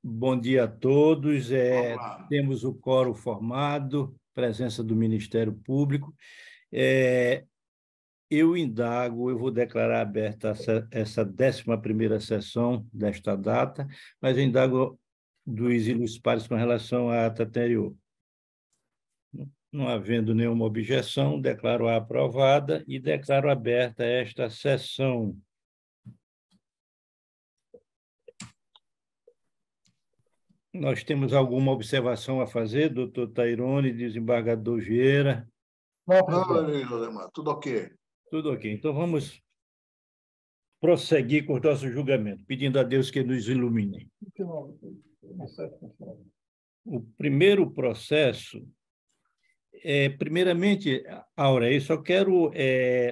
Bom dia a todos. Vamos lá. Temos o quórum formado, presença do Ministério Público. Eu indago, eu vou declarar aberta essa 11ª sessão desta data, mas eu indago dos ilustros pares com relação à ata anterior. Não havendo nenhuma objeção, declaro-a aprovada e declaro aberta esta sessão. Nós temos alguma observação a fazer, doutor Tairone, desembargador Vieira? Não, Josemar, tudo ok. Tudo ok. Então, vamos prosseguir com o nosso julgamento, pedindo a Deus que nos ilumine. O primeiro processo primeiramente, Aura, eu só quero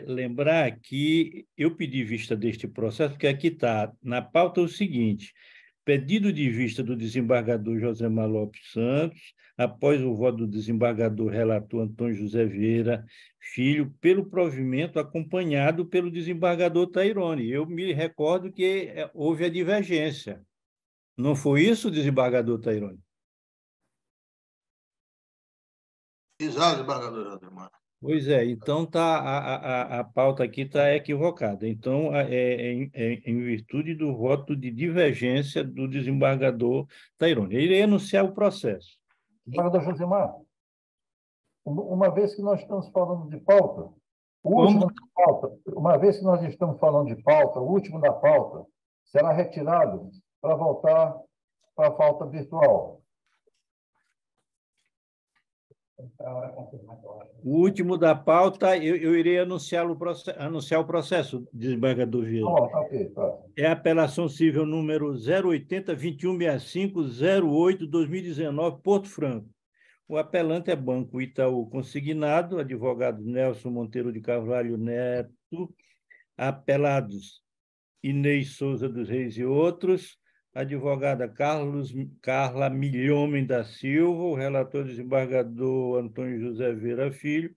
lembrar que eu pedi vista deste processo, porque aqui está na pauta o seguinte: pedido de vista do desembargador Josemar Lopes Santos, após o voto do desembargador relator Antônio José Vieira Filho, pelo provimento acompanhado pelo desembargador Tairone. Eu me recordo que houve a divergência. Não foi isso, desembargador Tairone? Exato, desembargador Josemar. Pois é, então a pauta aqui está equivocada. Então, em virtude do voto de divergência do desembargador Tairone. Ele irei anunciar o processo. Desembargador Josemar, uma vez que nós estamos falando de pauta, uma vez que nós estamos falando de pauta, o último da pauta será retirado para voltar para a pauta virtual. O último da pauta, eu irei anunciar o processo, desembargador Vieira. Tá. É a apelação civil número 080-2165-08-2019, Porto Franco. O apelante é Banco Itaú Consignado, advogado Nelson Monteiro de Carvalho Neto, apelados Inês Souza dos Reis e outros, advogada Carla Milhomem da Silva, o relator desembargador Antônio José Vieira Filho,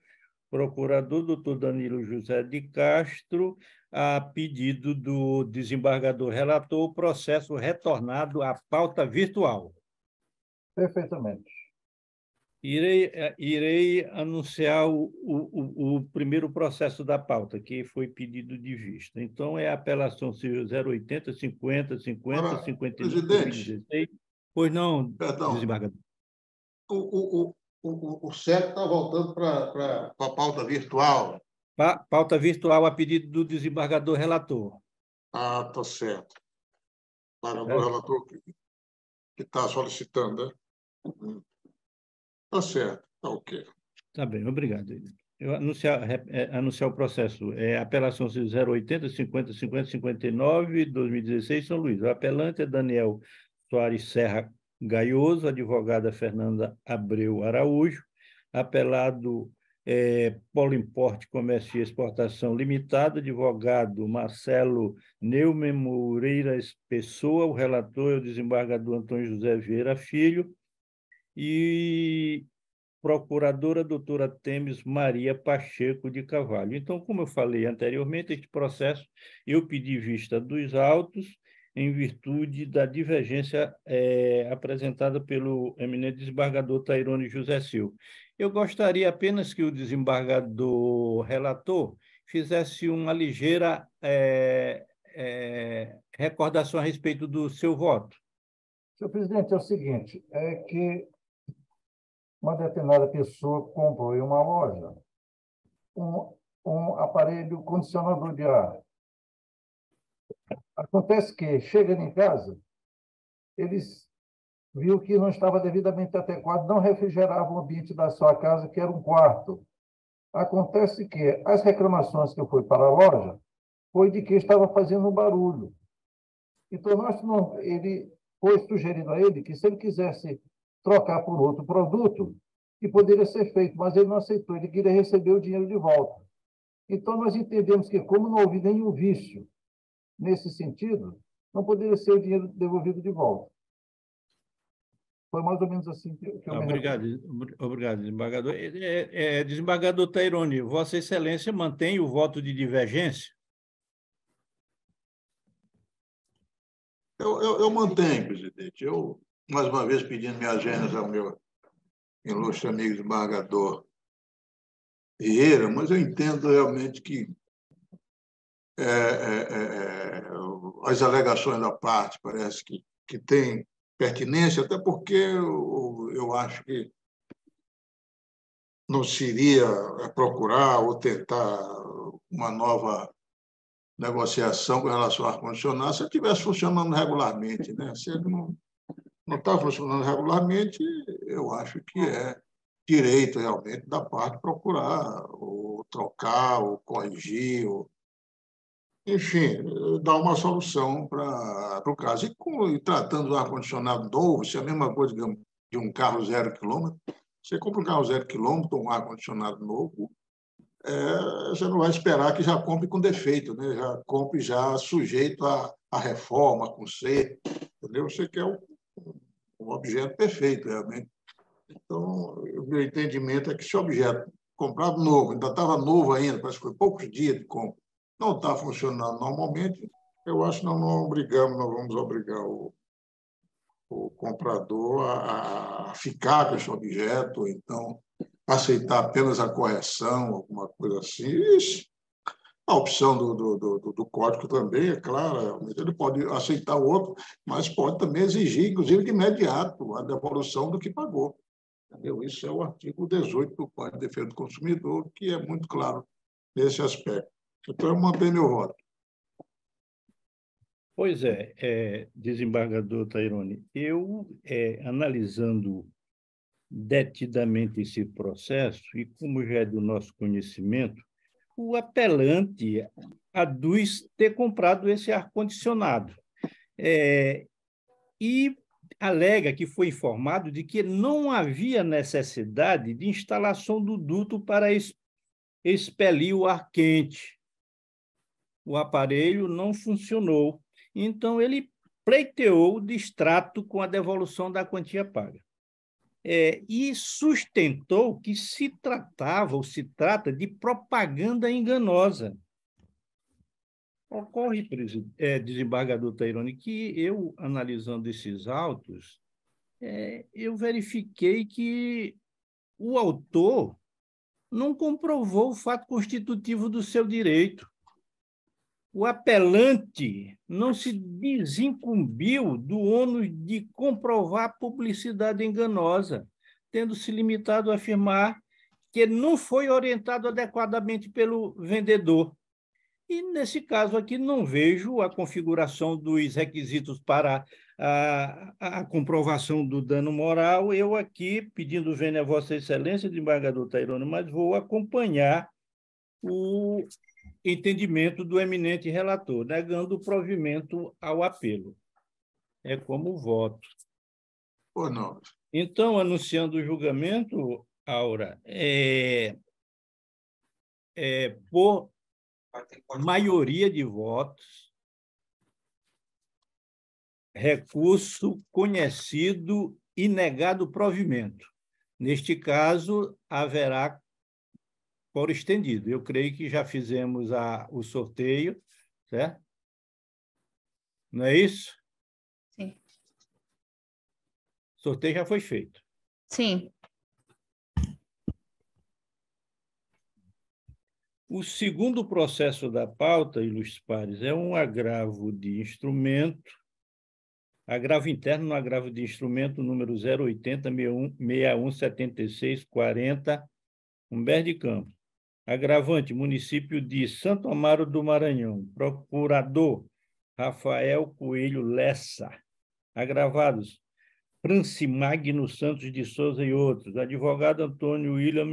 procurador doutor Danilo José de Castro, a pedido do desembargador relator, o processo retornado à pauta virtual. Perfeitamente. Irei anunciar o primeiro processo da pauta, que foi pedido de vista. Então, é a apelação civil 080 50 50 59 2016. Pois não, desembargador. O certo está voltando para a pauta virtual. Pauta virtual a pedido do desembargador relator. Ah, está certo. O relator que está solicitando, né? Está certo, está ok. Está bem, obrigado. Eu anunciar o processo. Apelação 080 50 50 59 2016, São Luís. O apelante é Daniel Soares Serra Gaioso, advogada Fernanda Abreu Araújo, apelado Polo Importe, Comércio e Exportação Limitada, advogado Marcelo Neumann Moreira Pessoa, o relator é o desembargador Antônio José Vieira Filho, e procuradora doutora Temes Maria Pacheco de Carvalho. Então, como eu falei anteriormente, este processo eu pedi vista dos autos em virtude da divergência apresentada pelo eminente desembargador Tairone José Silva. Eu gostaria apenas que o desembargador relator fizesse uma ligeira recordação a respeito do seu voto. Senhor presidente, é o seguinte, é que uma determinada pessoa comprou em uma loja um aparelho condicionador de ar. Acontece que, chegando em casa, eles viu que não estava devidamente adequado, não refrigerava o ambiente da sua casa, que era um quarto. Acontece que as reclamações que eu fui para a loja foi de que estava fazendo um barulho. Então, ele foi sugerido a ele que, se ele quisesse trocar por outro produto, que poderia ser feito, mas ele não aceitou, ele queria receber o dinheiro de volta. Então, nós entendemos que, como não houve nenhum vício nesse sentido, não poderia ser o dinheiro devolvido de volta. Foi mais ou menos assim que eu me recordo. Obrigado, desembargador. Desembargador Tairone, Vossa Excelência mantém o voto de divergência? Eu mantenho, presidente. Eu, mais uma vez, pedindo minhas gêneras ao meu ilustre amigo desembargador Vieira, mas eu entendo realmente que as alegações da parte parece que têm pertinência, até porque eu acho que não se iria procurar ou tentar uma nova negociação com relação ao ar-condicionado se ele estivesse funcionando regularmente, né? Se ele não está funcionando regularmente, eu acho que é direito realmente da parte procurar ou trocar ou corrigir, ou, enfim, dar uma solução para o caso. E tratando do ar-condicionado novo, se é a mesma coisa de um carro 0 km, você compra um carro 0 km, um ar-condicionado novo, você não vai esperar que já compre com defeito, né? Já compre já sujeito à reforma, com conserto, entendeu? Você quer um objeto perfeito, realmente. Então, o meu entendimento é que esse objeto comprado novo, ainda estava novo ainda, parece que foi poucos dias de compra, não está funcionando normalmente, eu acho que não vamos obrigar o comprador a ficar com esse objeto, ou então aceitar apenas a correção, alguma coisa assim. Isso. A opção do código também, é clara, ele pode aceitar o outro, mas pode também exigir, inclusive, de imediato, a devolução do que pagou. Entendeu? Isso é o artigo 18 do Código de Defesa do Consumidor, que é muito claro nesse aspecto. Então, eu mantenho meu voto. Pois desembargador Taironi, eu, analisando detidamente esse processo, e como já é do nosso conhecimento, o apelante aduz ter comprado esse ar-condicionado. E alega que foi informado de que não havia necessidade de instalação do duto para expelir o ar quente. O aparelho não funcionou. Então, ele pleiteou o distrato com a devolução da quantia paga. E sustentou que se tratava ou se trata de propaganda enganosa. Ocorre, desembargador Taironi, que eu, analisando esses autos, eu verifiquei que o autor não comprovou o fato constitutivo do seu direito. O apelante não se desincumbiu do ônus de comprovar a publicidade enganosa, tendo se limitado a afirmar que não foi orientado adequadamente pelo vendedor. E, nesse caso aqui, não vejo a configuração dos requisitos para a comprovação do dano moral. Eu aqui, pedindo vênia a Vossa Excelência, desembargador Taironi, mas vou acompanhar o entendimento do eminente relator, negando o provimento ao apelo. É como voto. Ou não? Então, anunciando o julgamento, Aura, por maioria de votos, recurso conhecido e negado provimento. Neste caso, haverá foro estendido. Eu creio que já fizemos o sorteio, certo? Não é isso? Sim. O sorteio já foi feito. Sim. O segundo processo da pauta, ilustres pares, é um agravo de instrumento, agravo interno no agravo de instrumento número 080-6176-40, Humberto de Campos. Agravante, município de Santo Amaro do Maranhão. Procurador, Rafael Coelho Lessa. Agravados, Francimagno Santos de Souza e outros. Advogado Antônio William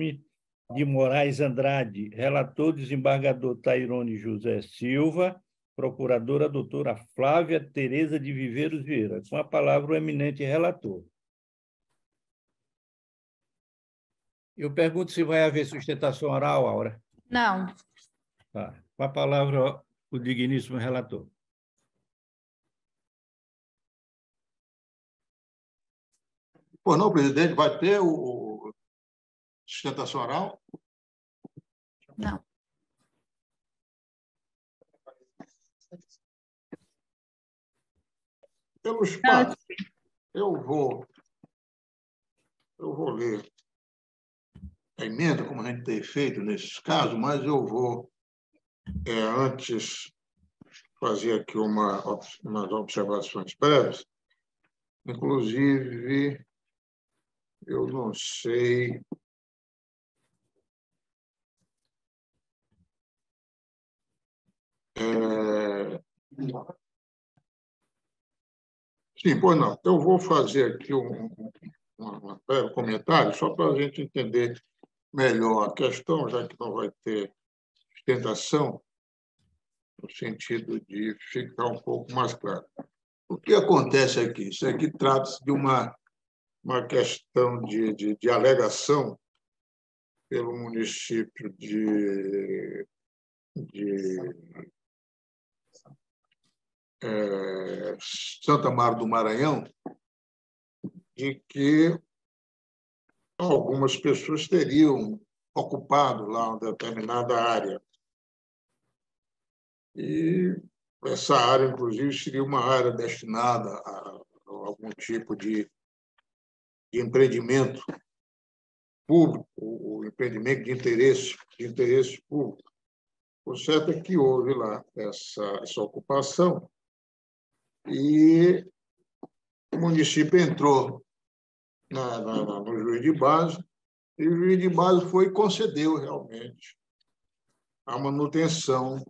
de Moraes Andrade. Relator, desembargador Taironi José Silva. Procuradora, doutora Flávia Tereza de Viveiros Vieira. Com a palavra, o eminente relator. Eu pergunto se vai haver sustentação oral, Aura. Não. Tá. Com a palavra, o digníssimo relator. Pois não, presidente, vai ter o sustentação oral? Não. pelos Não, fatos, eu vou ler a emenda, como a gente tem feito nesses casos, mas eu vou, antes, fazer aqui umas observações breves. Inclusive, eu não sei... Sim, pois não. Eu vou fazer aqui um breve comentário, só para a gente entender melhor a questão, já que não vai ter sustentação, no sentido de ficar um pouco mais claro. O que acontece aqui? Isso aqui trata-se de uma questão de alegação pelo município de Santa Maria do Maranhão, de que algumas pessoas teriam ocupado lá uma determinada área. E essa área, inclusive, seria uma área destinada a algum tipo de empreendimento público, o empreendimento de interesse público. O certo é que houve lá essa ocupação e o município entrou no juiz de base e o juiz de base foi e concedeu realmente a manutenção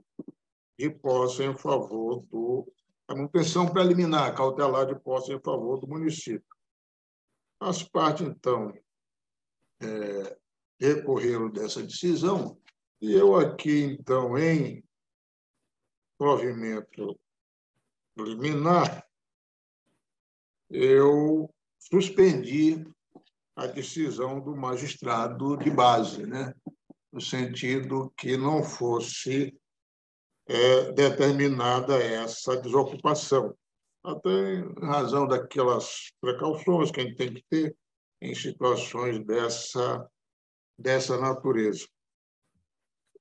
de posse em favor a manutenção preliminar, cautelar de posse em favor do município. As partes, então, recorreram dessa decisão e eu aqui, então, em provimento liminar, eu suspendi a decisão do magistrado de base, né? No sentido que não fosse determinada essa desocupação, até em razão daquelas precauções que a gente tem que ter em situações dessa natureza.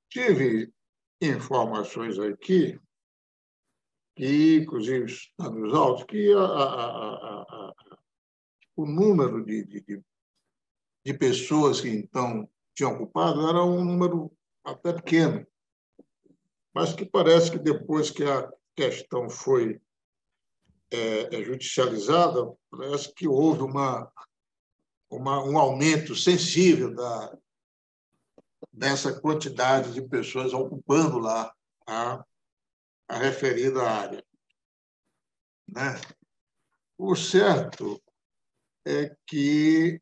Tive informações aqui, que, inclusive, está nos autos, que o número de pessoas que, então, tinham ocupado era um número até pequeno, mas que parece que depois que a questão foi judicializada, parece que houve um aumento sensível dessa quantidade de pessoas ocupando lá a referida área, né? O certo é que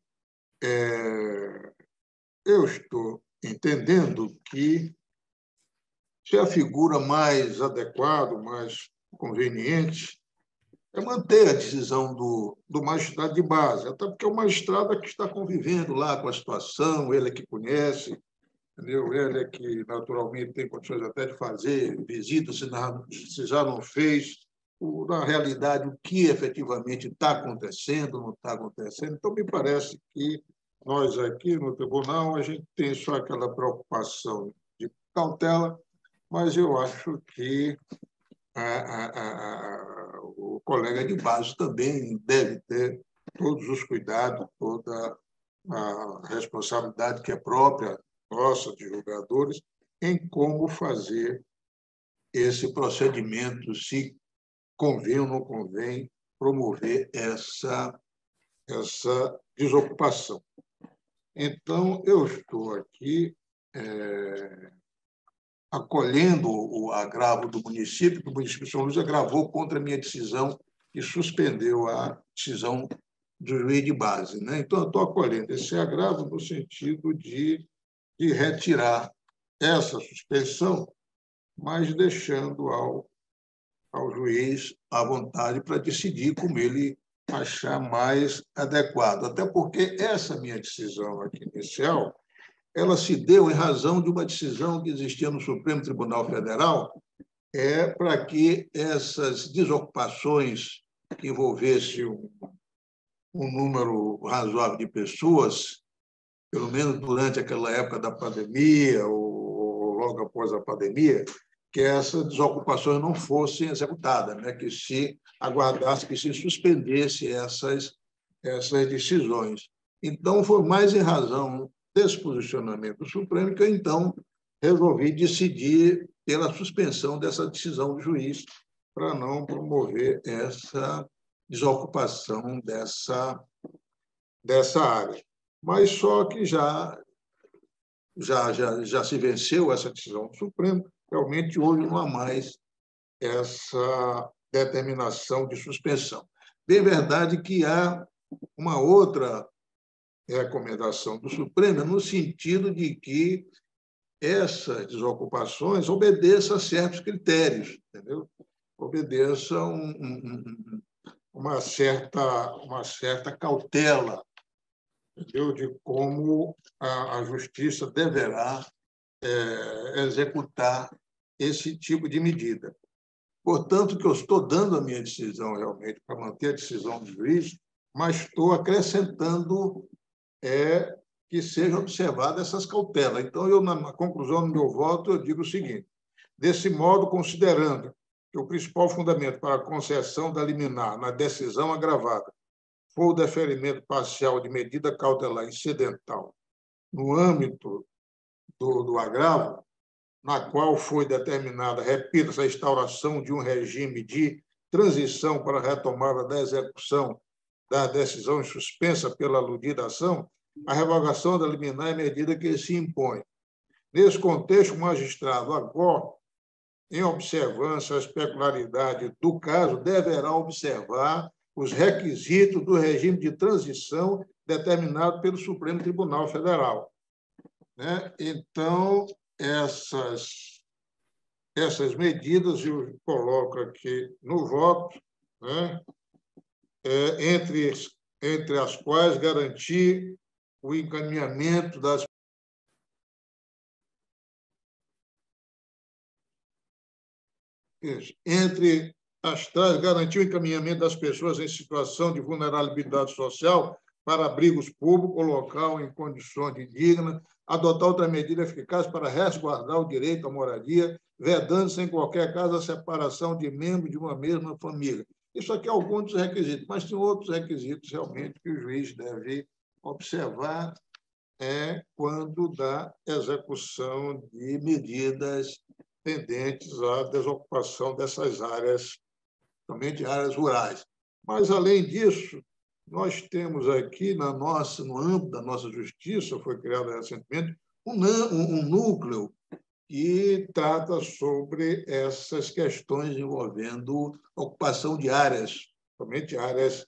eu estou entendendo que se a figura mais adequada, mais conveniente, é manter a decisão do magistrado de base, até porque o magistrado é que está convivendo lá com a situação, ele é que conhece, entendeu? Ele é que, naturalmente, tem condições até de fazer visitas, se já não fez, na realidade, o que efetivamente está acontecendo, não está acontecendo. Então, me parece que nós aqui no tribunal, a gente tem só aquela preocupação de cautela, mas eu acho que o colega de base também deve ter todos os cuidados, toda a responsabilidade que é própria nossa, de julgadores, em como fazer esse procedimento, se convém ou não convém promover essa desocupação. Então, eu estou aqui acolhendo o agravo do município, que o município de São Luís agravou contra a minha decisão e suspendeu a decisão do juiz de base, né? Então, eu estou acolhendo esse agravo no sentido de retirar essa suspensão, mas deixando ao juiz à vontade para decidir como ele achar mais adequado. Até porque essa minha decisão aqui inicial, ela se deu em razão de uma decisão que existia no Supremo Tribunal Federal, para que essas desocupações que envolvessem um número razoável de pessoas, pelo menos durante aquela época da pandemia ou logo após a pandemia, que essas desocupações não fossem executadas, né? Que se aguardasse, que se suspendesse essas decisões. Então, foi mais em razão desse posicionamento do Supremo que eu, então, resolvi decidir pela suspensão dessa decisão do juiz para não promover essa desocupação dessa área. Mas só que já se venceu essa decisão do Supremo, realmente hoje não há mais essa determinação de suspensão. Bem verdade que há uma outra recomendação do Supremo no sentido de que essas desocupações obedeçam a certos critérios, entendeu? Obedeçam uma certa cautela, entendeu? De como a justiça deverá executar esse tipo de medida. Portanto, que eu estou dando a minha decisão realmente para manter a decisão do juiz, mas estou acrescentando que sejam observadas essas cautelas. Então, eu, na conclusão do meu voto, eu digo o seguinte: desse modo, considerando que o principal fundamento para a concessão da liminar na decisão agravada foi o deferimento parcial de medida cautelar incidental no âmbito do agravo, na qual foi determinada, repita-se, a instauração de um regime de transição para a retomada da execução da decisão suspensa pela aludida ação, a revogação da liminar é medida que se impõe. Nesse contexto, o magistrado, agora, em observância à peculiaridade do caso, deverá observar os requisitos do regime de transição determinado pelo Supremo Tribunal Federal. Então, essas medidas eu coloco aqui no voto, entre as quais garantir o encaminhamento das entre as tais garantir o encaminhamento das pessoas em situação de vulnerabilidade social para abrigos públicos ou local em condições dignas, adotar outra medida eficaz para resguardar o direito à moradia, vedando-se, em qualquer caso, a separação de membros de uma mesma família. Isso aqui é alguns dos requisitos, mas tem outros requisitos, realmente, que o juiz deve observar quando dá execução de medidas tendentes à desocupação dessas áreas, também de áreas rurais. Mas, além disso, nós temos aqui, no âmbito da nossa justiça, foi criado recentemente, um núcleo que trata sobre essas questões envolvendo ocupação de áreas, somente áreas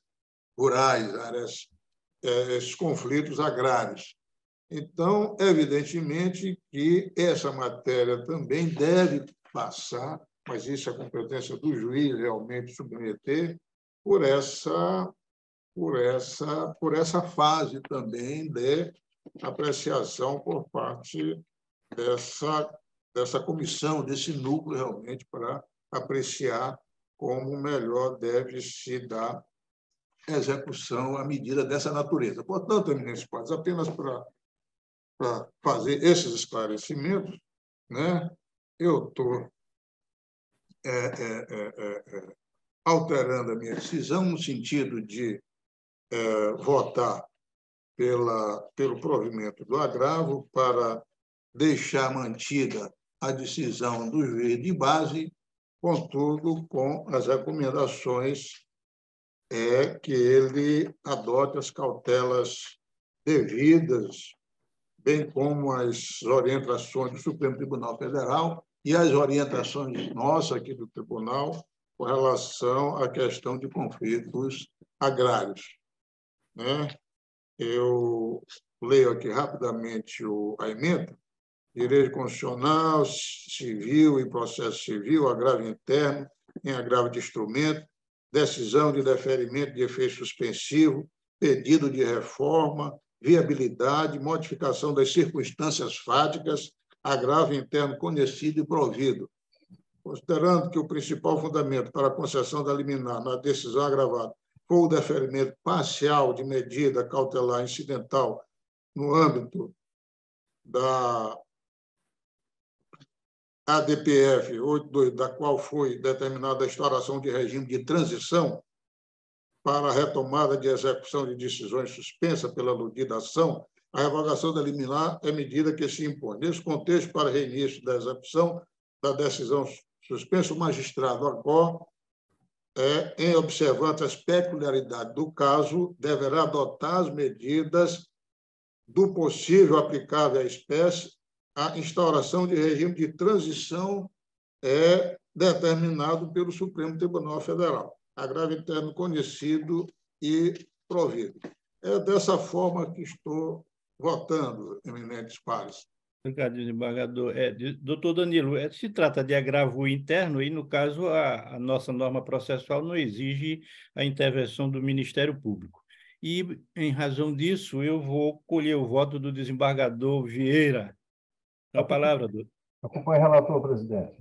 rurais, esses conflitos agrários. Então, evidentemente que essa matéria também deve passar, mas isso é competência do juiz realmente submeter, por essa fase também de apreciação por parte dessa comissão, desse núcleo realmente para apreciar como melhor deve se dar execução à medida dessa natureza. Portanto, eminentes padres, apenas para fazer esses esclarecimentos, eu estou alterando a minha decisão no sentido de votar pelo provimento do agravo para deixar mantida a decisão do juiz de base, contudo, com as recomendações que ele adote as cautelas devidas, bem como as orientações do Supremo Tribunal Federal e as orientações nossas aqui do Tribunal com relação à questão de conflitos agrários. Eu leio aqui rapidamente a emenda: direito constitucional, civil e processo civil, agravo interno, em agravo de instrumento, decisão de deferimento de efeito suspensivo, pedido de reforma, viabilidade, modificação das circunstâncias fáticas, agravo interno conhecido e provido. Considerando que o principal fundamento para a concessão da liminar na decisão agravada foi o deferimento parcial de medida cautelar incidental no âmbito ADPF 82, da qual foi determinada a instauração de regime de transição para a retomada de execução de decisões suspensas pela aludida ação, a revogação da liminar é medida que se impõe. Nesse contexto, para reinício da execução da decisão suspensa, o magistrado ACOR, em observância às peculiaridades do caso, deverá adotar as medidas do possível aplicável à espécie. A instauração de regime de transição é determinado pelo Supremo Tribunal Federal. Agravo interno conhecido e provido. É dessa forma que estou votando, eminentes pares. Obrigado, desembargador. Doutor Danilo, se trata de agravo interno e, no caso, a nossa norma processual não exige a intervenção do Ministério Público. E, em razão disso, eu vou colher o voto do desembargador Vieira. A palavra, doutor. Acompanhe o relator, presidente.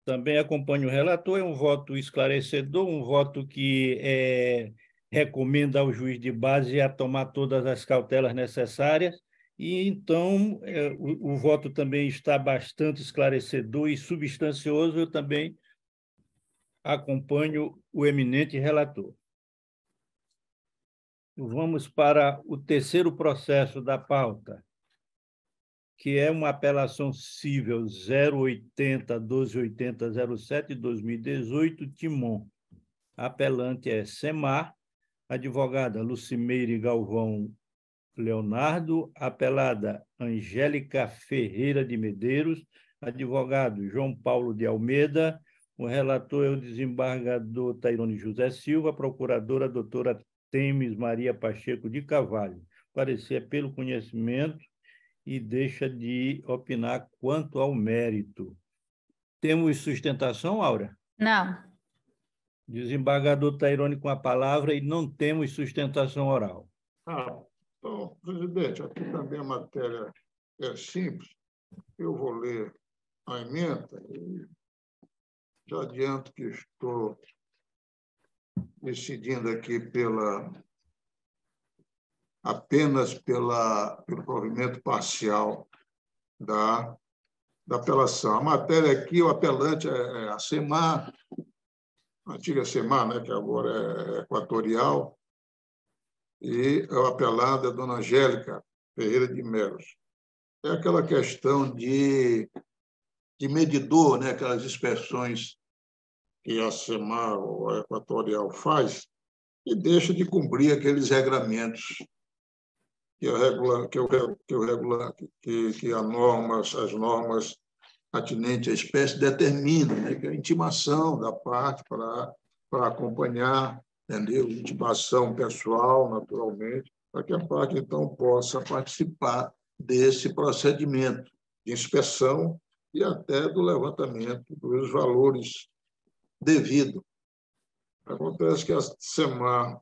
Também acompanho o relator, é um voto esclarecedor, um voto que recomenda ao juiz de base a tomar todas as cautelas necessárias, e então o voto também está bastante esclarecedor e substancioso. Eu também acompanho o eminente relator. Vamos para o terceiro processo da pauta, que é uma apelação cível 080-1280-07, 2018, Timon. Apelante é Semar, advogada Lucimeire Galvão Leonardo, apelada Angélica Ferreira de Medeiros, advogado João Paulo de Almeida, o relator é o desembargador Tairone José Silva, procuradora doutora Temes Maria Pacheco de Carvalho. Parecer pelo conhecimento e deixa de opinar quanto ao mérito. Temos sustentação, Aura? Não. Desembargador Tairone com a palavra e não temos sustentação oral. Então, presidente, aqui também a matéria é simples. Eu vou ler a emenda e já adianto que estou decidindo aqui apenas pelo provimento parcial da apelação. A matéria aqui, o apelante é a SEMAR, a antiga SEMAR, né, que agora é Equatorial, e o apelado é a dona Angélica Ferreira de Melos. É aquela questão de medidor, né, aquelas inspeções que a SEMAR ou a Equatorial faz e deixa de cumprir aqueles regramentos que as normas atinentes à espécie determinam, né? Que é a intimação da parte para acompanhar, entendeu? Intimação pessoal, naturalmente, para que a parte, então, possa participar desse procedimento de inspeção e até do levantamento dos valores devidos. Acontece que a SEMAR,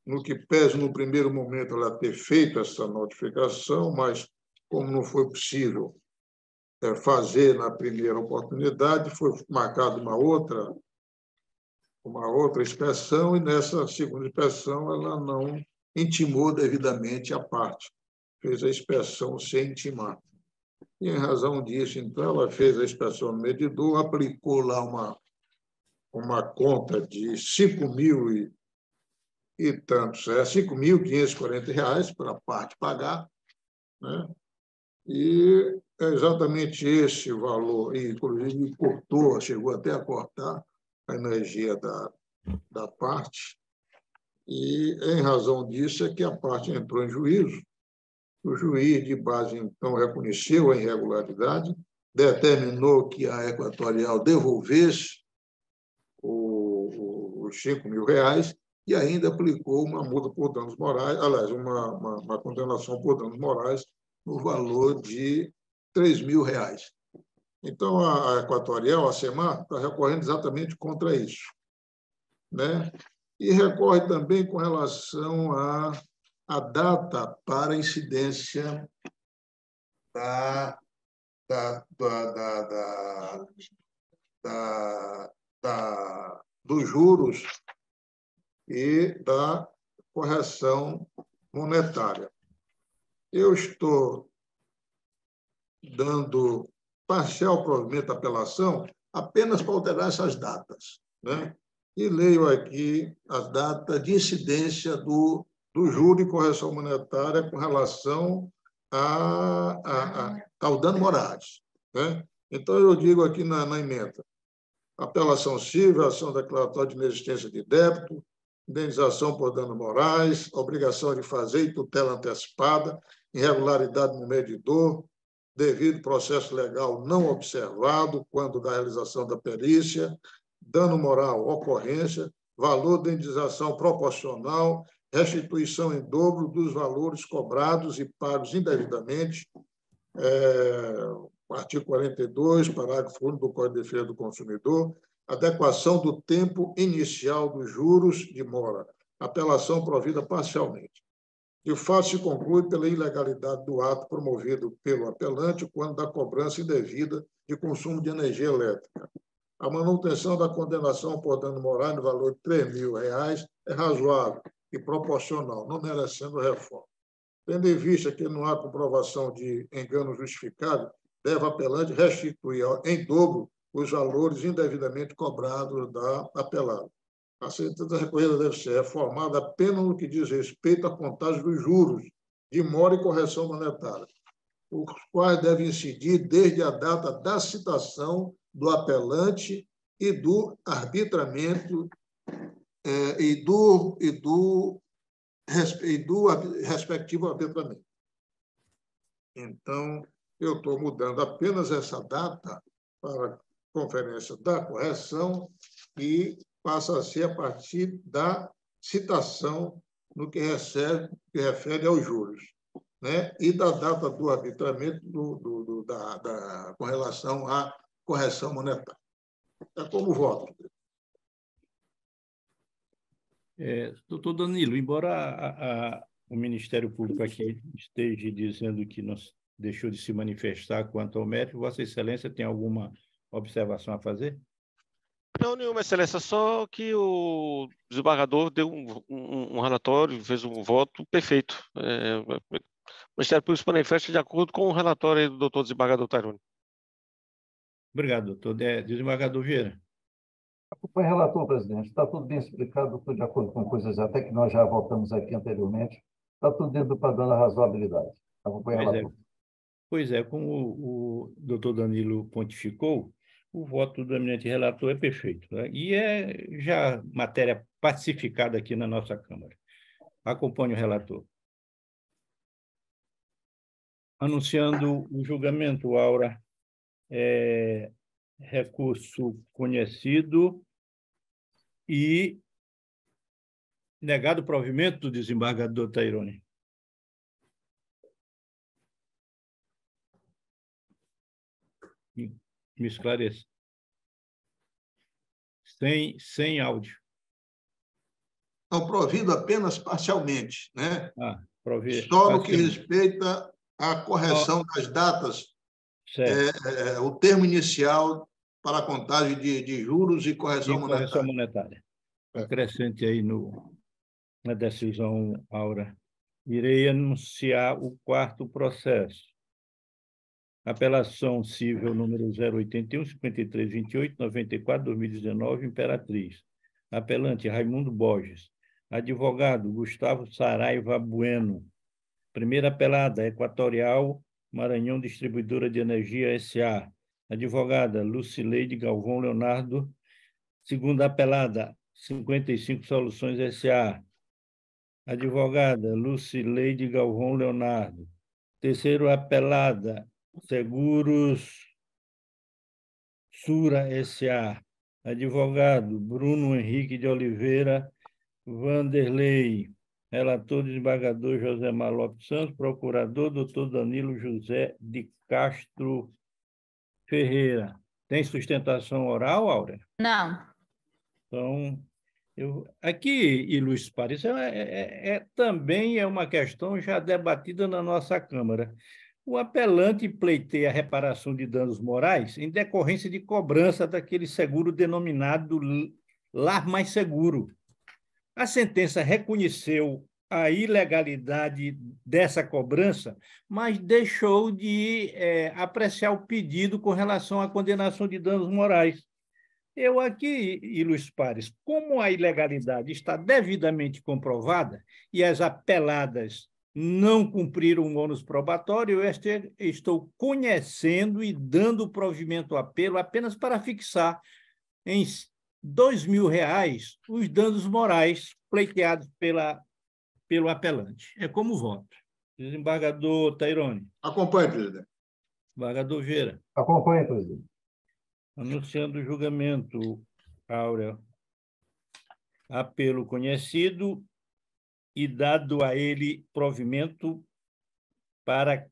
no que pese no primeiro momento ela ter feito essa notificação, mas como não foi possível fazer na primeira oportunidade, foi marcada uma outra inspeção e nessa segunda inspeção ela não intimou devidamente a parte, fez a inspeção sem intimar. E, em razão disso, então, ela fez a inspeção no medidor, aplicou lá uma conta de 5.000 e tantos, R$ 5.540 para a parte pagar, né? E é exatamente esse o valor, e, inclusive, chegou até a cortar a energia da parte, e, em razão disso, é que a parte entrou em juízo. O juiz de base, então, reconheceu a irregularidade, determinou que a Equatorial devolvesse os R$ 5.000 e ainda aplicou uma multa por danos morais, aliás, uma condenação por danos morais no valor de R$ 3.000. Então, a Equatorial, a SEMAR, está recorrendo exatamente contra isso, né? E recorre também com relação à data para incidência dos juros e da correção monetária. Eu estou dando parcial provimento da apelação apenas para alterar essas datas, né? E leio aqui as datas de incidência do juro e correção monetária com relação ao dano morais, né? Então, eu digo aqui na emenda: apelação civil, ação declaratória de inexistência de débito, indenização por danos morais, obrigação de fazer e tutela antecipada, irregularidade no medidor, devido processo legal não observado quando da realização da perícia, dano moral, ocorrência, valor de indenização proporcional, restituição em dobro dos valores cobrados e pagos indevidamente, artigo 42, parágrafo 1º do Código de Defesa do Consumidor, adequação do tempo inicial dos juros de mora, apelação provida parcialmente. De fato, se conclui pela ilegalidade do ato promovido pelo apelante quando da cobrança indevida de consumo de energia elétrica. A manutenção da condenação por dano moral no valor de R$ 3.000 é razoável e proporcional, não merecendo reforma. Tendo em vista que não há comprovação de engano justificado, deve o apelante restituir em dobro os valores indevidamente cobrados da apelada. A sentença recorrida deve ser reformada apenas no que diz respeito à contagem dos juros de mora e correção monetária, os quais devem incidir desde a data da citação do apelante e do arbitramento e do respectivo arbitramento. Então, eu estou mudando apenas essa data para a conferência da correção e passa a ser a partir da citação no que refere aos juros, né? E da data do arbitramento com relação à correção monetária. É como voto. Doutor Danilo, embora o Ministério Público aqui esteja dizendo que não deixou de se manifestar quanto ao mérito, Vossa Excelência tem alguma observação a fazer? Não, nenhuma, Excelência, só que o desembargador deu um relatório, fez um voto perfeito. O Ministério Público se manifesta de acordo com o relatório do doutor desembargador Taironi. Obrigado, doutor. Desembargador Vieira. Acompanhe, relator, presidente. Está tudo bem explicado, tudo de acordo com coisas até que nós já voltamos aqui anteriormente. Está tudo dentro do padrão da razoabilidade. Acompanhe, relator. Pois é, como o doutor Danilo pontificou, o voto do eminente relator é perfeito, né? E é já matéria pacificada aqui na nossa Câmara. Acompanhe o relator. Anunciando o julgamento, Aura, recurso conhecido e negado o provimento do desembargador Taironi. Me esclareça. Sem áudio. Não, provido apenas parcialmente, né? Só no que respeita à correção das datas, o termo inicial para a contagem de juros e correção monetária. Acrescente aí na decisão, Aura. Irei anunciar o quarto processo. Apelação civil número 081, 53, 28, 94, 2019, Imperatriz. Apelante Raimundo Borges. Advogado Gustavo Saraiva Bueno. Primeira apelada, Equatorial Maranhão Distribuidora de Energia S.A. Advogada Lucileide Galvão Leonardo. Segunda apelada, 55 Soluções S.A. Advogada Lucileide Galvão Leonardo. Terceira apelada, Seguros Sura S.A. Advogado Bruno Henrique de Oliveira Vanderlei. Relator, desembargador Josemar Lopes Santos. Procurador, doutor Danilo José de Castro Ferreira. Tem sustentação oral, Áurea? Não. Então, aqui, e Luiz Paris, também é uma questão já debatida na nossa Câmara. O apelante pleiteia a reparação de danos morais em decorrência de cobrança daquele seguro denominado Lar Mais Seguro. A sentença reconheceu a ilegalidade dessa cobrança, mas deixou de apreciar o pedido com relação à condenação de danos morais. Eu aqui, Ilus Pares, como a ilegalidade está devidamente comprovada e as apeladas não cumpriram o ônus probatório, eu estou conhecendo e dando provimento ao apelo apenas para fixar em R$ 2.000 os danos morais pleiteados pelo apelante. É como voto. Desembargador Taironi. Acompanhe, presidente. Desembargador Vieira. Acompanhe, presidente. Anunciando o julgamento, Áurea. Apelo conhecido e dado a ele provimento para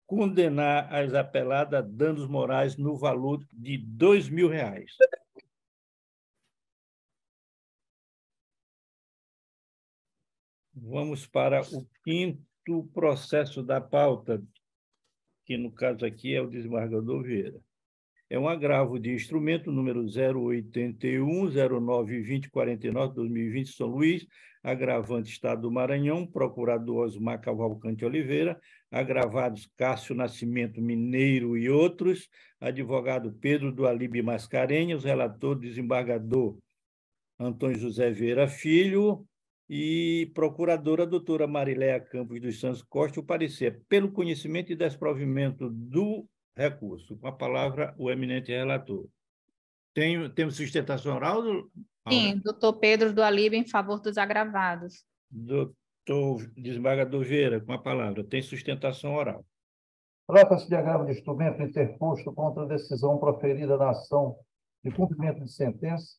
condenar as apeladas a danos morais no valor de R$ 2.000. Vamos para o quinto processo da pauta, que no caso aqui é o desembargador Vieira. É um agravo de instrumento número 081-09-2049-2020, São Luís, agravante Estado do Maranhão, procurador Osmar Cavalcante Oliveira, agravados Cássio Nascimento Mineiro e outros, advogado Pedro do Alibe Mascarenhas, relator desembargador Antônio José Vieira Filho e procuradora doutora Mariléia Campos dos Santos Costa, o parecer pelo conhecimento e desprovimento do recurso. Com a palavra, o eminente relator. Temos sustentação oral? Sim, doutor Pedro do Alibe em favor dos agravados. Doutor desembargador Vieira, com a palavra. Tem sustentação oral. Trata-se de agravo de instrumento interposto contra a decisão proferida na ação de cumprimento de sentença,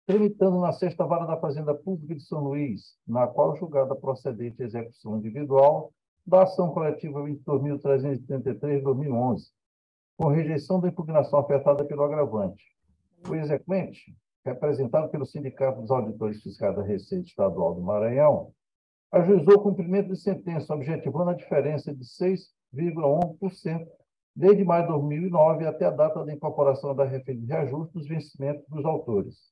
tramitando na 6ª Vara da Fazenda Pública de São Luís, na qual julgada procedente a execução individual da ação coletiva 22.333/2011, com rejeição da impugnação afetada pelo agravante. O exequente, representado pelo Sindicato dos Auditores Fiscais da Receita Estadual do Maranhão, ajuizou o cumprimento de sentença, objetivando a diferença de 6,1% desde maio de 2009 até a data da incorporação da referida reajuste dos vencimentos dos autores.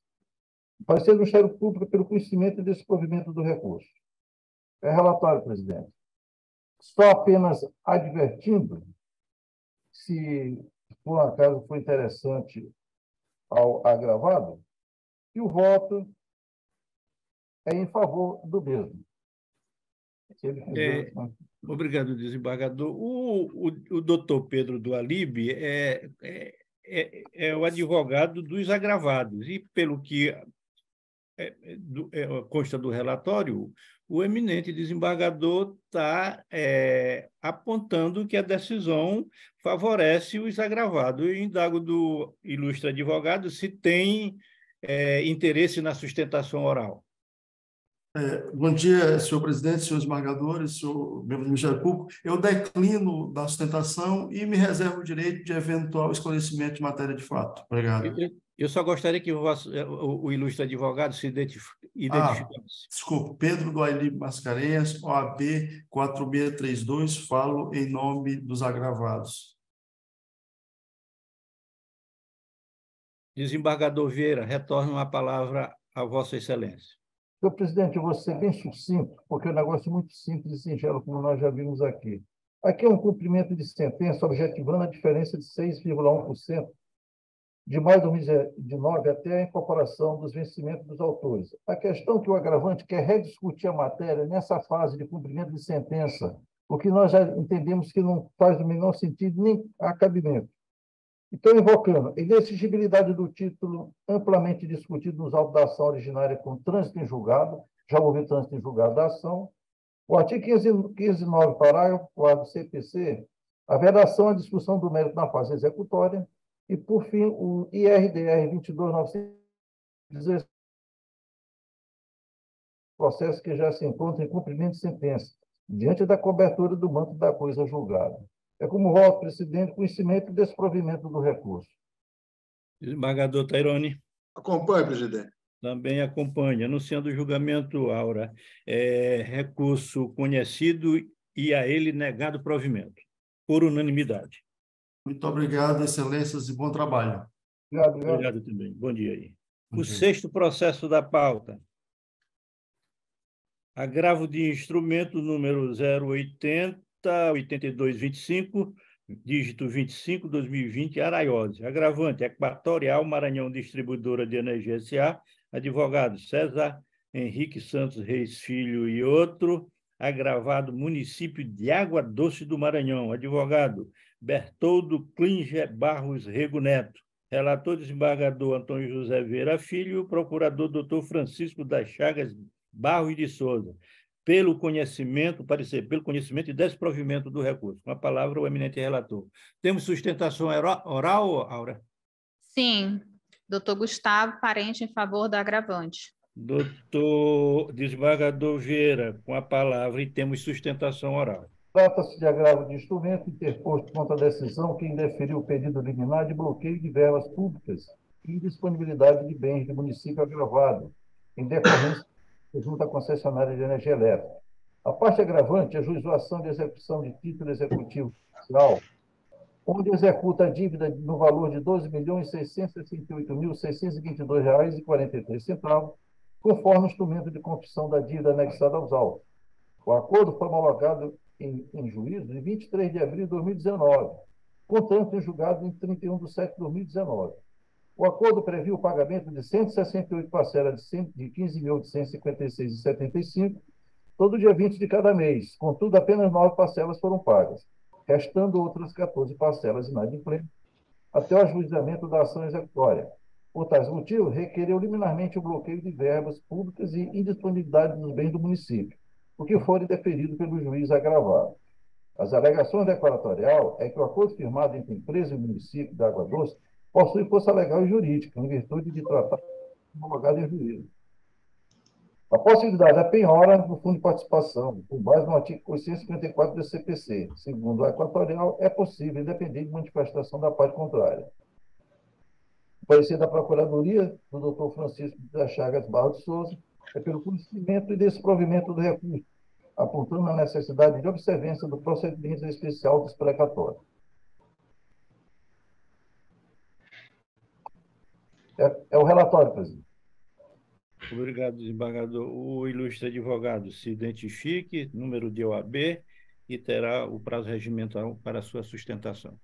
O parecer do Ministério Público pelo conhecimento e desprovimento do recurso. É relatório, presidente. Só apenas advertindo, se por um acaso for interessante ao agravado, que o voto é em favor do mesmo. Obrigado, desembargador. O doutor Pedro do Alibe é o advogado dos agravados, e pelo que consta do relatório, o eminente desembargador está apontando que a decisão favorece os agravados. Eu indago do ilustre advogado se tem interesse na sustentação oral. Bom dia, senhor presidente, senhores desembargadores, senhor membro do Ministério Público. Eu declino da sustentação e me reservo o direito de eventual esclarecimento de matéria de fato. Obrigado. Eu só gostaria que o ilustre advogado se identificasse. Desculpe, Pedro do Alibe Mascarenhas, OAB 4632, falo em nome dos agravados. Desembargador Vieira, retorno a palavra a Vossa Excelência. Senhor presidente, eu vou ser bem sucinto, porque é um negócio muito simples e singelo, como nós já vimos aqui. Aqui é um cumprimento de sentença objetivando a diferença de 6,1% de maio de 2019 até a incorporação dos vencimentos dos autores. A questão que o agravante quer rediscutir a matéria nessa fase de cumprimento de sentença, o que nós já entendemos que não faz o menor sentido nem acabimento. Então, invocando a inexigibilidade do título amplamente discutido nos autos da ação originária com trânsito em julgado, já houve trânsito em julgado da ação, o artigo 509, parágrafo 4 do CPC, a vedação à discussão do mérito na fase executória, e, por fim, o IRDR 22.916, processo que já se encontra em cumprimento de sentença, diante da cobertura do manto da coisa julgada. É como voto, presidente, conhecimento e desprovimento do recurso. Desembargador Taironi. Acompanhe, presidente. Também acompanha. Anunciando o julgamento, Aura, recurso conhecido e a ele negado provimento, por unanimidade. Muito obrigado, excelências, e bom trabalho. Obrigado também. Bom dia aí. O sexto processo da pauta. Agravo de instrumento número 080-8225, dígito 25, 2020, Araiose. Agravante, Equatorial Maranhão Distribuidora de Energia S.A., advogado César Henrique Santos Reis Filho e outro. Agravado, município de Água Doce do Maranhão, advogado Bertoldo Klinger Barros Rego Neto. Relator desembargador Antônio José Vieira Filho, procurador doutor Francisco das Chagas Barros de Souza, pelo conhecimento e desprovimento do recurso. Com a palavra, o eminente relator. Temos sustentação oral, Aura? Sim. Doutor Gustavo Parente, em favor do agravante. Doutor desembargador Vieira, com a palavra, e temos sustentação oral. Trata-se de agravo de instrumento interposto contra a decisão que indeferiu o pedido liminar de bloqueio de verbas públicas e indisponibilidade de bens do município agravado, em decorrência junto à concessionária de energia elétrica. A parte agravante é a juização de execução de título executivo oficial, onde executa a dívida no valor de R$ 12.668.622,43, conforme o instrumento de confissão da dívida anexada aos autos. O acordo foi homologado em juízo em 23 de abril de 2019, contanto em julgado em 31 de setembro de 2019. O acordo previu o pagamento de 168 parcelas de R$ 15.856,75, todo dia 20 de cada mês. Contudo, apenas 9 parcelas foram pagas, restando outras 14 parcelas inadimplentes até o ajuizamento da ação executória. Por tais motivos, requereu liminarmente o bloqueio de verbas públicas e indisponibilidade dos bens do município, o que for deferido pelo juiz agravado. As alegações da Equatorial é que o acordo firmado entre a empresa e o município de Água Doce possui força legal e jurídica, em virtude de tratar homologado em juízo. A possibilidade da penhora do fundo de participação, com base no artigo 854 do CPC, segundo a Equatorial, é possível, independente de manifestação da parte contrária. O parecer da Procuradoria, do doutor Francisco das Chagas Barros de Souza, é pelo conhecimento e desprovimento do recurso, apontando a necessidade de observância do procedimento especial dos precatórios. É o relatório, presidente. Obrigado, desembargador. O ilustre advogado se identifique, número de OAB, e terá o prazo regimental para a sua sustentação.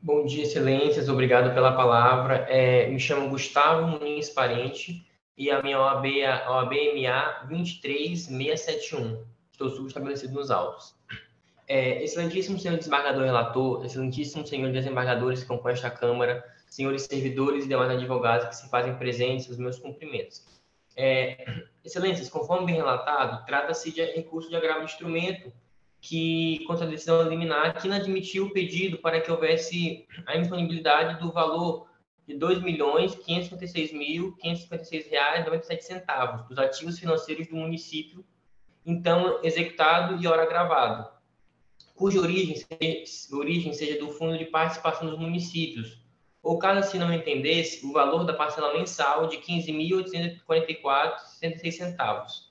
Bom dia, excelências. Obrigado pela palavra. Me chamo Gustavo Muniz Parente e a minha OAB é a OAB-MA 23671. Estou subestabelecido nos autos. Excelentíssimo senhor desembargador relator, excelentíssimo senhor desembargadores que compõem esta Câmara, senhores servidores e demais advogados que se fazem presentes, os meus cumprimentos. Excelências, conforme bem relatado, trata-se de recurso de agravo de instrumento que, contra a decisão liminar, que inadmitiu o pedido para que houvesse a indisponibilidade do valor de R$ 2.556.556,97 dos ativos financeiros do município, então executado e ora gravado, cuja origem seja do Fundo de Participação dos Municípios, ou caso assim não entendesse, o valor da parcela mensal de R$ 15.844,66.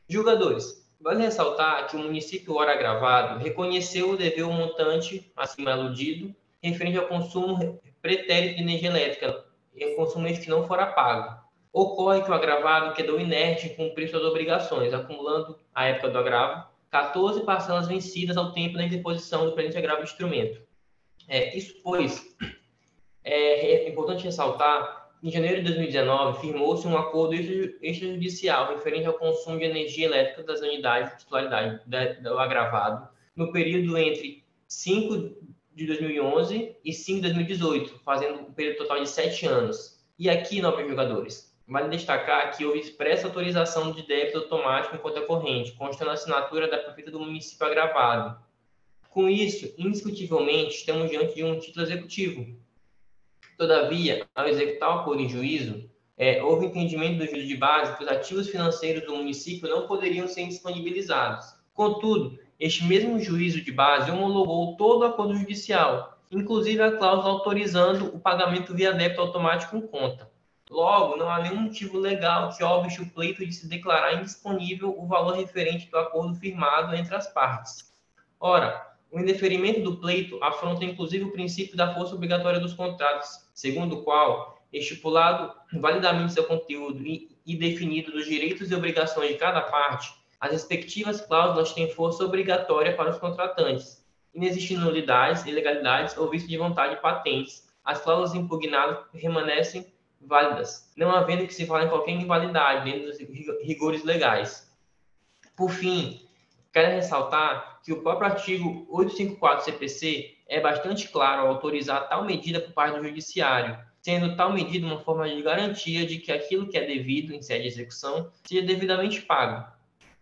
Julgadores, vale ressaltar que o município ora gravado reconheceu o dever montante acima aludido referente ao consumo pretérito de energia elétrica e o consumo que não fora pago. Ocorre que o agravado quedou inerte em cumprir suas obrigações, acumulando, à época do agravo, 14 parcelas vencidas ao tempo da interposição do presente agravo de instrumento. Isso, pois, é importante ressaltar, em janeiro de 2019, firmou-se um acordo extrajudicial referente ao consumo de energia elétrica das unidades de titularidade do agravado no período entre 5 de 2011 e 5 de 2018, fazendo um período total de 7 anos. E aqui, nobres jogadores, vale destacar que houve expressa autorização de débito automático em conta corrente, constando a assinatura da prefeita do município agravado. Com isso, indiscutivelmente, estamos diante de um título executivo. Todavia, ao executar o acordo em juízo, houve entendimento do juízo de base que os ativos financeiros do município não poderiam ser disponibilizados. Contudo, este mesmo juízo de base homologou todo o acordo judicial, inclusive a cláusula autorizando o pagamento via débito automático em conta. Logo, não há nenhum motivo legal que obrigue o pleito de se declarar indisponível o valor referente do acordo firmado entre as partes. Ora, o indeferimento do pleito afronta inclusive o princípio da força obrigatória dos contratos, segundo o qual, estipulado validamente seu conteúdo e e definido dos direitos e obrigações de cada parte, as respectivas cláusulas têm força obrigatória para os contratantes, inexistindo nulidades, ilegalidades ou vício de vontade patentes. As cláusulas impugnadas permanecem válidas, não havendo que se falar em qualquer invalidade dentro dos rigores legais. Por fim, quero ressaltar que o próprio artigo 854 CPC é bastante claro ao autorizar tal medida por parte do Judiciário, sendo tal medida uma forma de garantia de que aquilo que é devido em sede de execução seja devidamente pago.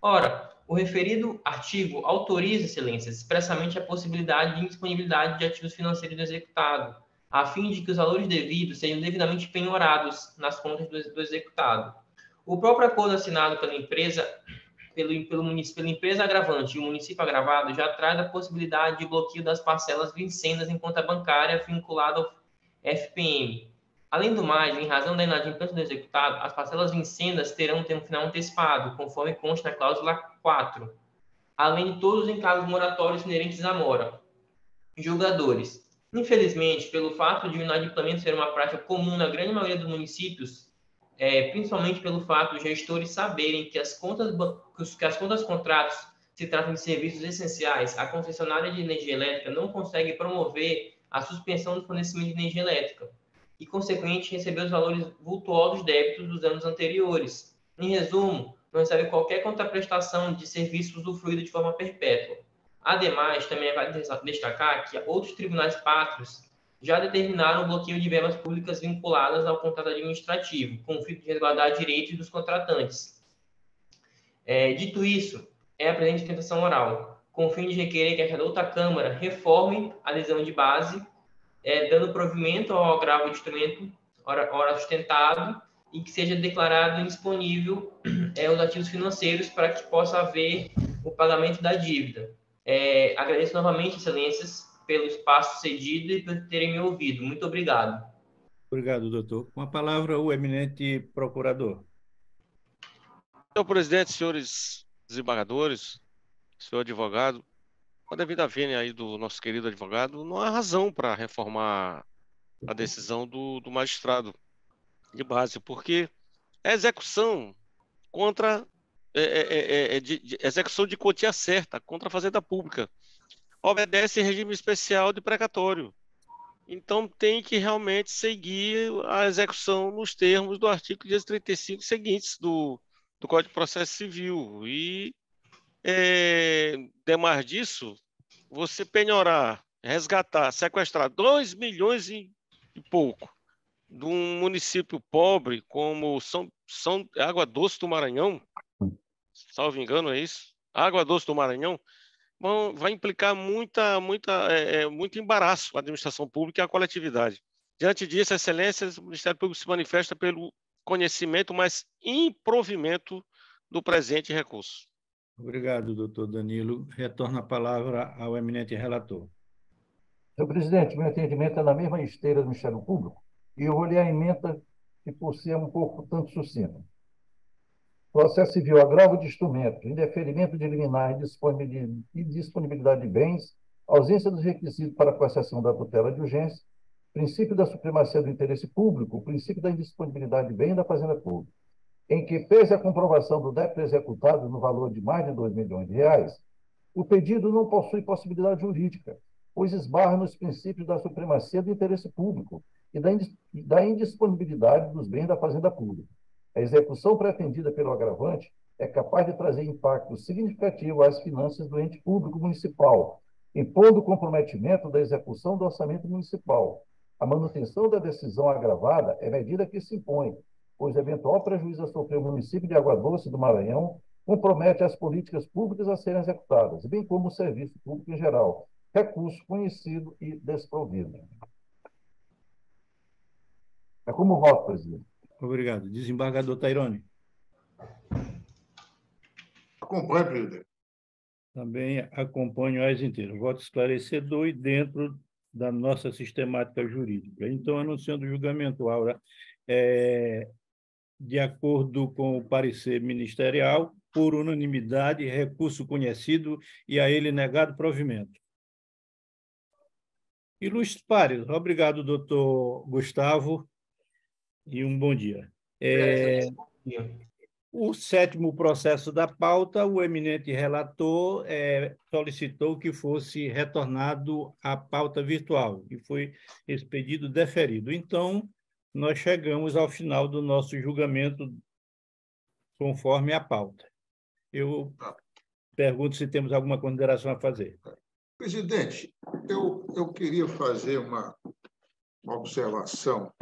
Ora, o referido artigo autoriza, excelências, expressamente a possibilidade de indisponibilidade de ativos financeiros do executado, a fim de que os valores devidos sejam devidamente penhorados nas contas do executado. O próprio acordo assinado pela empresa pela empresa agravante e o município agravado já traz a possibilidade de bloqueio das parcelas vincendas em conta bancária vinculada ao FPM. Além do mais, em razão da inadimplência do executado, as parcelas vincendas terão um final antecipado, conforme consta na cláusula 4, além de todos os encargos moratórios inerentes à mora. Julgadores. Infelizmente, pelo fato de o inadimplemento ser uma prática comum na grande maioria dos municípios, principalmente pelo fato de gestores saberem que as contas contratos se tratam de serviços essenciais, a concessionária de energia elétrica não consegue promover a suspensão do fornecimento de energia elétrica e, consequentemente, receber os valores vultuosos débitos dos anos anteriores. Em resumo, não recebe qualquer contraprestação de serviço usufruído de forma perpétua. Ademais, também vale destacar que outros tribunais pátrios já determinaram o bloqueio de verbas públicas vinculadas ao contrato administrativo, com o fim de resguardar direitos dos contratantes. Dito isso, é a presente tentação oral, com o fim de requerer que a outra Câmara reforme a decisão de base, dando provimento ao agravo de instrumento ora sustentado e que seja declarado indisponível os ativos financeiros para que possa haver o pagamento da dívida. Agradeço novamente, excelências, pelo espaço cedido e por terem me ouvido. Muito obrigado. Obrigado, doutor. Com a palavra, o eminente procurador. Senhor presidente, senhores desembargadores, senhor advogado, com a devida vênia aí do nosso querido advogado, não há razão para reformar a decisão do magistrado de base, porque é execução contra execução de quantia certa contra a Fazenda Pública. Obedece regime especial de precatório. Então, tem que realmente seguir a execução nos termos do artigo 235 seguintes do Código de Processo Civil. E, demais disso, você penhorar, resgatar, sequestrar 2 milhões e pouco de um município pobre como Água Doce do Maranhão, salvo engano, é isso? Água Doce do Maranhão, vai implicar muito embaraço à administração pública e à coletividade. Diante disso, excelências, o Ministério Público se manifesta pelo conhecimento, mas improvimento do presente recurso. Obrigado, doutor Danilo. Retorno a palavra ao eminente relator. Senhor presidente, meu entendimento é na mesma esteira do Ministério Público e eu vou ler a emenda que, por ser um pouco tanto sucinta. Processo civil, agravo de instrumento, indeferimento de liminar e disponibilidade de bens, ausência dos requisitos para a concessão da tutela de urgência, princípio da supremacia do interesse público, princípio da indisponibilidade de bem da Fazenda Pública, em que, pese a comprovação do débito executado no valor de mais de R$2 milhões, o pedido não possui possibilidade jurídica, pois esbarra nos princípios da supremacia do interesse público e da indisponibilidade dos bens da Fazenda Pública. A execução pretendida pelo agravante é capaz de trazer impacto significativo às finanças do ente público municipal, impondo o comprometimento da execução do orçamento municipal. A manutenção da decisão agravada é medida que se impõe, pois eventual prejuízo a sofrer o município de Água Doce do Maranhão compromete as políticas públicas a serem executadas, bem como o serviço público em geral, recurso conhecido e desprovido. É como voto, presidente. Obrigado. Desembargador Tairone. Acompanhe, presidente. Também acompanho as inteiras. Voto esclarecedor e dentro da nossa sistemática jurídica. Então, anunciando o julgamento, Aura, de acordo com o parecer ministerial, por unanimidade, recurso conhecido e a ele negado provimento. Ilustres pares, obrigado, doutor Gustavo, e um bom dia. O 7º processo da pauta, o eminente relator solicitou que fosse retornado à pauta virtual, e foi esse pedido deferido. Então, nós chegamos ao final do nosso julgamento conforme a pauta. Eu pergunto se temos alguma consideração a fazer. Presidente, eu queria fazer uma observação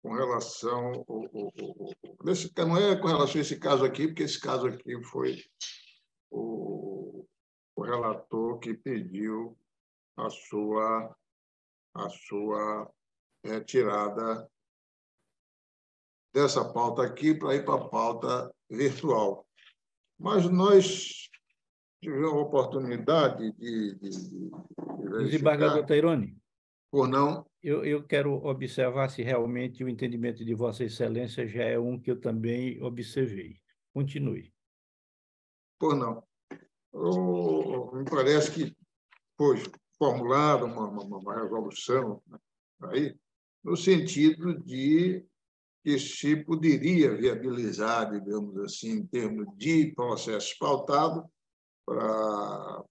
com relação não é com relação a esse caso aqui, porque esse caso aqui foi o relator que pediu a sua retirada dessa pauta aqui para ir para a pauta virtual. Mas nós tivemos a oportunidade de Desembargador Teironi, por não... Eu quero observar se realmente o entendimento de Vossa Excelência já é um que eu também observei. Continue. Por não. Me parece que foi formulada uma resolução, né, aí, no sentido de que se poderia viabilizar, digamos assim, em termos de processos pautados para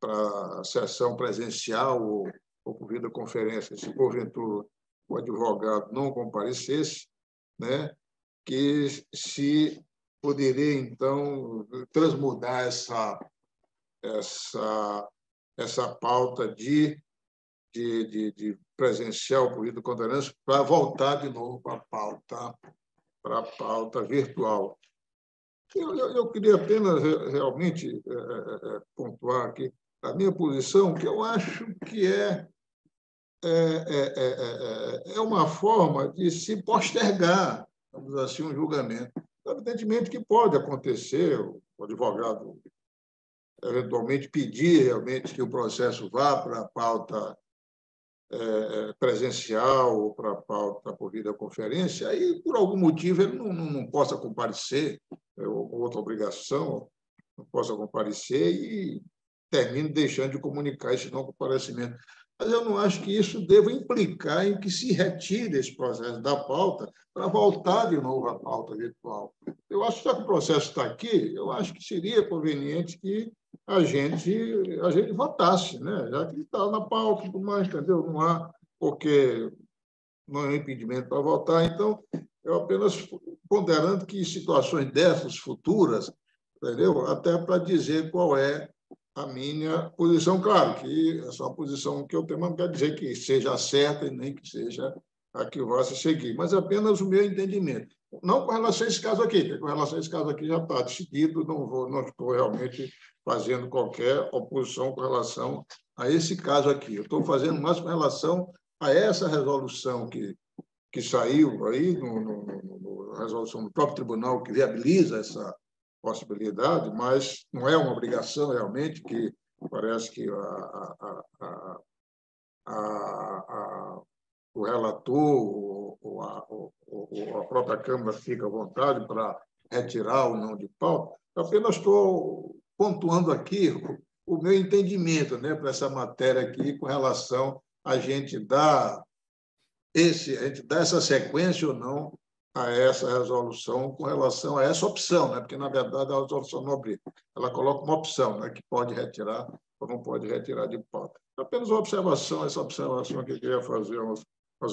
a sessão presencial ou por videoconferência, se porventura o advogado não comparecesse, né, que se poderia, então, transmudar essa pauta de presencial por videoconferência para voltar de novo para a pauta virtual. Eu queria apenas realmente pontuar aqui a minha posição, que eu acho que é uma forma de se postergar, vamos dizer assim, um julgamento. Evidentemente que pode acontecer, o advogado eventualmente pedir realmente que o processo vá para a pauta presencial ou para a pauta por videoconferência, aí, por algum motivo, ele não possa comparecer, ou outra obrigação, não possa comparecer e termine deixando de comunicar esse não comparecimento. Mas eu não acho que isso deva implicar em que se retire esse processo da pauta para voltar de novo à pauta virtual. Eu acho que, já que o processo está aqui, eu acho que seria conveniente que a gente votasse, né? Já que está na pauta e tudo mais, entendeu? Não há, porque não há impedimento para votar. Então, eu apenas ponderando que situações dessas futuras, entendeu? Até para dizer qual é a minha posição. Claro que essa é uma posição que eu tenho, mas não quer dizer que seja certa e nem que seja a que vá se seguir, mas apenas o meu entendimento. Não com relação a esse caso aqui, porque com relação a esse caso aqui já está decidido, não estou realmente fazendo qualquer oposição com relação a esse caso aqui. Eu estou fazendo mais com relação a essa resolução que saiu aí, na resolução do próprio tribunal, que viabiliza essa possibilidade, mas não é uma obrigação realmente, que parece que o relator ou a própria Câmara fica à vontade para retirar ou não de pauta. Eu apenas estou pontuando aqui o meu entendimento, né, para essa matéria aqui com relação a gente dar essa sequência ou não a essa resolução com relação a essa opção, né? Porque, na verdade, a resolução não obriga. Ela coloca uma opção, né, que pode retirar ou não pode retirar de pauta. Apenas uma observação, essa observação que eu queria fazer aos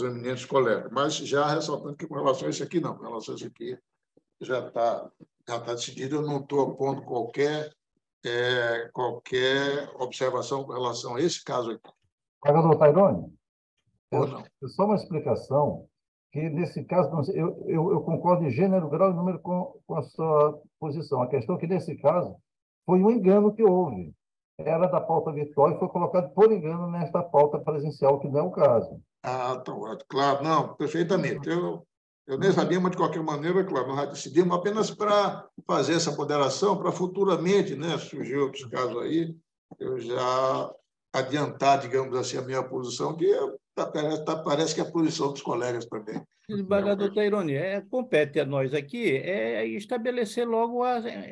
eminentes colegas, mas já ressaltando que com relação a esse aqui, não. Com relação a esse aqui, já está decidido, eu não estou pondo qualquer observação com relação a esse caso aqui. Senador Teironi, Ou não? só uma explicação, que nesse caso, eu concordo em gênero, grau e número com a sua posição. A questão é que, nesse caso, foi um engano que houve. Era da pauta virtual e foi colocado por engano nesta pauta presencial, que não é o caso. Ah, tá, claro, não, perfeitamente. Eu nem sabia, mas, de qualquer maneira, claro, nós já decidimos apenas para fazer essa ponderação, para futuramente, né, surgir outros casos aí, eu já adiantar, digamos assim, a minha posição, que parece que é a posição dos colegas também. Desembargador Teironi, compete a nós aqui estabelecer logo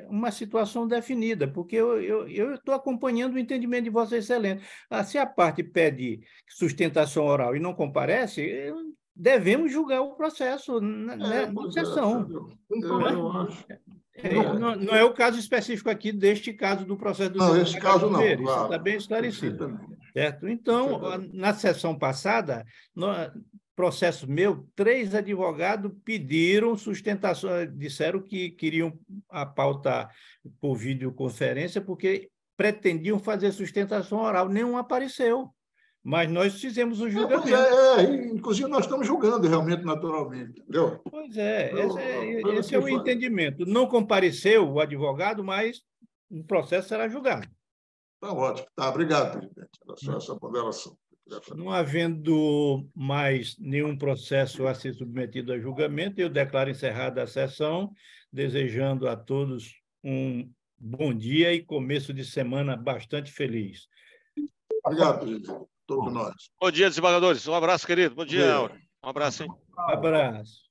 uma situação definida, porque eu estou acompanhando o entendimento de Vossa Excelência. Se a parte pede sustentação oral e não comparece, devemos julgar o processo na sessão. Eu acho. Não é o caso específico aqui deste caso do processo do... Não, esse caso não, Isso claro. está bem esclarecido. Perfeitamente. Certo? Então, na sessão passada, no processo meu, 3 advogados pediram sustentação, disseram que queriam a pauta por videoconferência porque pretendiam fazer sustentação oral. Nenhum apareceu. Mas nós fizemos o julgamento. Inclusive, nós estamos julgando realmente, naturalmente. Entendeu? Pois é, esse é o entendimento. Não compareceu o advogado, mas o processo será julgado. Tá ótimo. Tá, obrigado, presidente. Era só essa ponderação. Não havendo mais nenhum processo a ser submetido a julgamento, eu declaro encerrada a sessão, desejando a todos um bom dia e começo de semana bastante feliz. Obrigado, presidente. Todos nós. Bom dia, desembargadores. Um abraço, querido. Bom dia, Aura. Um abraço, hein? Abraço.